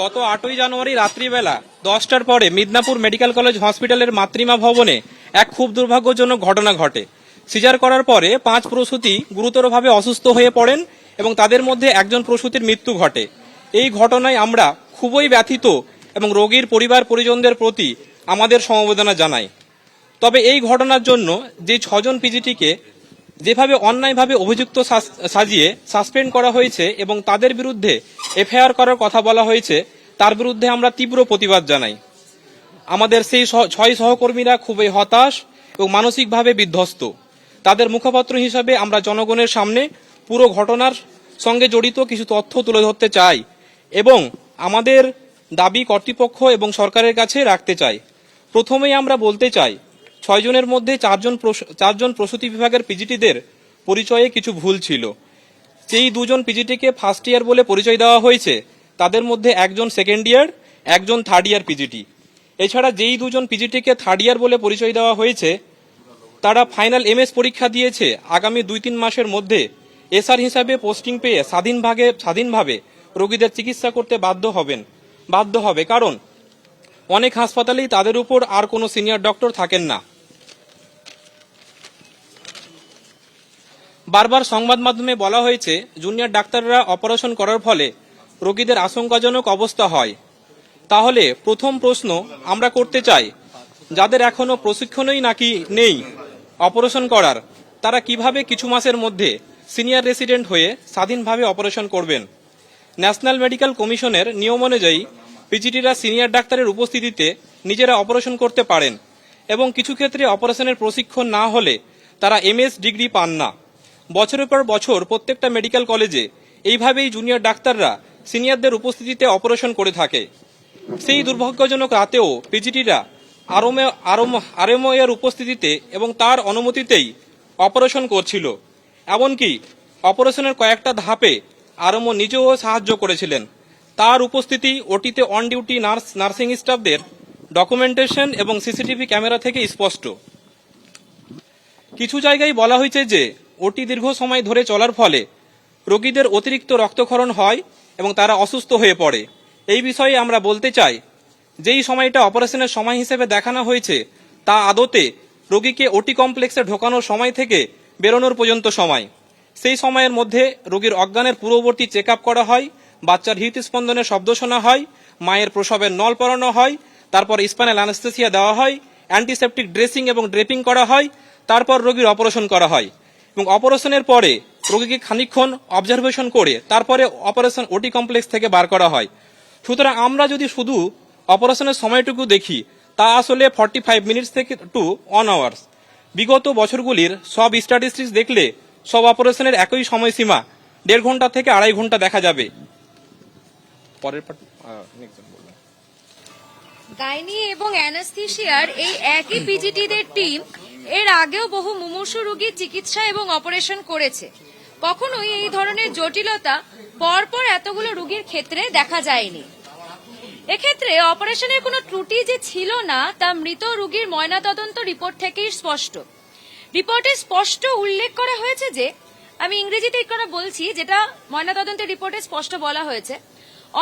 গত 8ই জানুয়ারি রাত্রিবেলা 10টার পরে মিদনাপুর মেডিকেল কলেজ হসপিটালের মাতৃমা ভবনে এক খুব দুর্ভাগ্যজনক ঘটনা ঘটে। সিজার করার পরে 5 প্রসূতি গুরুতরভাবে অসুস্থ হয়ে পড়েন এবং তাদের মধ্যে একজন প্রসূতির মৃত্যু ঘটে। এই ঘটনায় আমরা খুবই ব্যথিত এবং রোগীর পরিবার পরিজনদের প্রতি আমাদের সমবেদনা জানাই। তবে এই ঘটনার জন্য যে 6 জন পিজিটিকে যেভাবে অন্যায়ভাবে অভিযুক্ত সাজিয়ে সাসপেন্ড করা হয়েছে এবং তাদের বিরুদ্ধে এফআইআর করার কথা বলা হয়েছে, তার বিরুদ্ধে আমরা তীব্র প্রতিবাদ জানাই। আমাদের সেই 6 সহকর্মীরা খুবই হতাশ এবং মানসিকভাবে বিধ্বস্ত। তাদের মুখপাত্র হিসাবে আমরা জনগণের সামনে পুরো ঘটনার সঙ্গে জড়িত কিছু তথ্য তুলে ধরতে চাই এবং আমাদের দাবি কর্তৃপক্ষ এবং সরকারের কাছে রাখতে চাই। প্রথমেই আমরা বলতে চাই, 6 জনের মধ্যে 4 জন প্রসূতি বিভাগের পিজিটিদের পরিচয়ে কিছু ভুল ছিল। যেই 2 জন পিজিটিকে ফার্স্ট ইয়ার বলে পরিচয় দেওয়া হয়েছে, তাদের মধ্যে একজন সেকেন্ড ইয়ার, একজন থার্ড ইয়ার পিজিটি। এছাড়া যেই 2 জন পিজিটিকে থার্ড ইয়ার বলে পরিচয় দেওয়া হয়েছে, তারা ফাইনাল এমএস পরীক্ষা দিয়েছে। আগামী 2-3 মাসের মধ্যে এসআর হিসাবে পোস্টিং পেয়ে স্বাধীনভাবে রোগীদের চিকিৎসা করতে বাধ্য হবে, কারণ অনেক হাসপাতালেই তাদের উপর আর কোনো সিনিয়র ডক্টর থাকেন না। বারবার সংবাদ মাধ্যমে বলা হয়েছে জুনিয়র ডাক্তাররা অপারেশন করার ফলে রোগীদের আশঙ্কাজনক অবস্থা হয়। তাহলে প্রথম প্রশ্ন আমরা করতে চাই, যাদের এখনো প্রশিক্ষণই নাকি নেই অপারেশন করার, তারা কিভাবে কিছু মাসের মধ্যে সিনিয়র রেসিডেন্ট হয়ে স্বাধীনভাবে অপারেশন করবেন? ন্যাশনাল মেডিকেল কমিশনের নিয়ম অনুযায়ী পিজিটিরা সিনিয়র ডাক্তারের উপস্থিতিতে নিজেরা অপারেশন করতে পারেন এবং কিছু ক্ষেত্রে অপারেশনের প্রশিক্ষণ না হলে তারা এমএস ডিগ্রি পান না। বছরের পর বছর প্রত্যেকটা মেডিকেল কলেজে এইভাবেই জুনিয়র ডাক্তাররা সিনিয়রদের উপস্থিতিতে অপারেশন করে থাকে। সেই দুর্ভাগ্যজনক রাতেও পিজিটিরা আরএমও এর উপস্থিতিতে এবং তার অনুমতিতেই অপারেশন করছিল। এমনকি অপারেশনের কয়েকটা ধাপে আরএমও নিজেও সাহায্য করেছিলেন। তার উপস্থিতি ওটিতে অন ডিউটি নার্সিং স্টাফদের ডকুমেন্টেশন এবং সিসিটিভি ক্যামেরা থেকে স্পষ্ট। কিছু জায়গায় বলা হয়েছে যে ওটি দীর্ঘ সময় ধরে চলার ফলে রোগীদের অতিরিক্ত রক্তক্ষরণ হয় এবং তারা অসুস্থ হয়ে পড়ে। এই বিষয়ে আমরা বলতে চাই, যেই সময়টা অপারেশনের সময় হিসেবে দেখানো হয়েছে তা আদতে রোগীকে ওটি কমপ্লেক্সে ঢোকানোর সময় থেকে বেরোনোর পর্যন্ত সময়। সেই সময়ের মধ্যে রোগীর অজ্ঞানের পূর্ববর্তী চেক আপ করা হয়, বাচ্চার হৃদস্পন্দনের শব্দ শোনা হয়, মায়ের প্রসবের নল পরানো হয়, তারপর স্পাইনাল অ্যানেস্থেসিয়া দেওয়া হয়, অ্যান্টিসেপটিক ড্রেসিং এবং ড্রেপিং করা হয়, তারপর রোগীর অপারেশন করা হয় এবং অপারেশনের পরে রোগীকে খানিকক্ষণ অবজারভেশন করে তারপরে অপারেশন ওটি কমপ্লেক্স থেকে বার করা হয়। সুতরাং আমরা যদি শুধু অপারেশনের সময়টুকু দেখি, তা আসলে 45 মিনিটস থেকে টু 1 আওয়ার্স। বিগত বছরগুলির সব স্ট্যাটিস্টিক্স দেখলে সব অপারেশনের একই সময়সীমা 1.5 ঘন্টা থেকে 2.5 ঘন্টা দেখা যাবে। গাইনি এবং অ্যানাস্থেসিয়ার এই একই পিজিটিদের টিম এর আগেও বহু মুমূর্ষু রোগীর চিকিৎসা এবং অপারেশন করেছে। কখনোই এই ধরনের জটিলতা পরপর এতগুলো রোগীর ক্ষেত্রে দেখা যায়নি। এক্ষেত্রে অপারেশনের কোনো ত্রুটি যে ছিল না তা মৃত রোগীর ময়নাতদন্ত রিপোর্ট থেকেই স্পষ্ট। রিপোর্টে স্পষ্ট উল্লেখ করা হয়েছে যে, আমি ইংরেজিতে একটু বলছি, যেটা ময়নাতদন্তের রিপোর্টে স্পষ্ট বলা হয়েছে,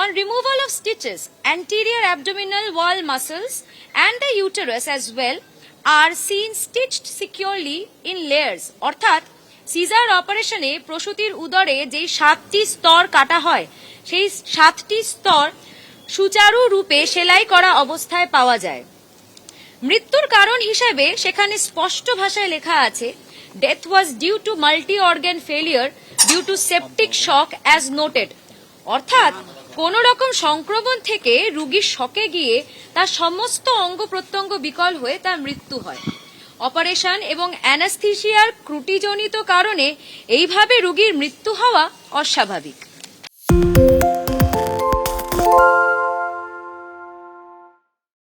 on removal of stitches, anterior abdominal wall muscles and the uterus as well are seen stitched securely in layers। অর্থাৎ সিজার অপারেশনে প্রসূতির উদরে যেই 7টি স্তর কাটা হয়, সেই 7টি স্তর সুচারু রূপে সেলাই করা অবস্থায় পাওয়া যায়। মৃত্যুর কারণ হিসেবে সেখানে স্পষ্ট ভাষায় লেখা আছে, death was due to multi organ failure due to septic shock as noted. অর্থাৎ কোন রকম সংক্রমণ থেকে রোগী শকে গিয়ে তার সমস্ত অঙ্গ প্রত্যঙ্গ বিকল হয়ে তার মৃত্যু হয়। অপারেশন এবং অ্যানাস্থেসিয়ার ত্রুটিজনিত কারণে এইভাবে রোগীর মৃত্যু হওয়া অস্বাভাবিক।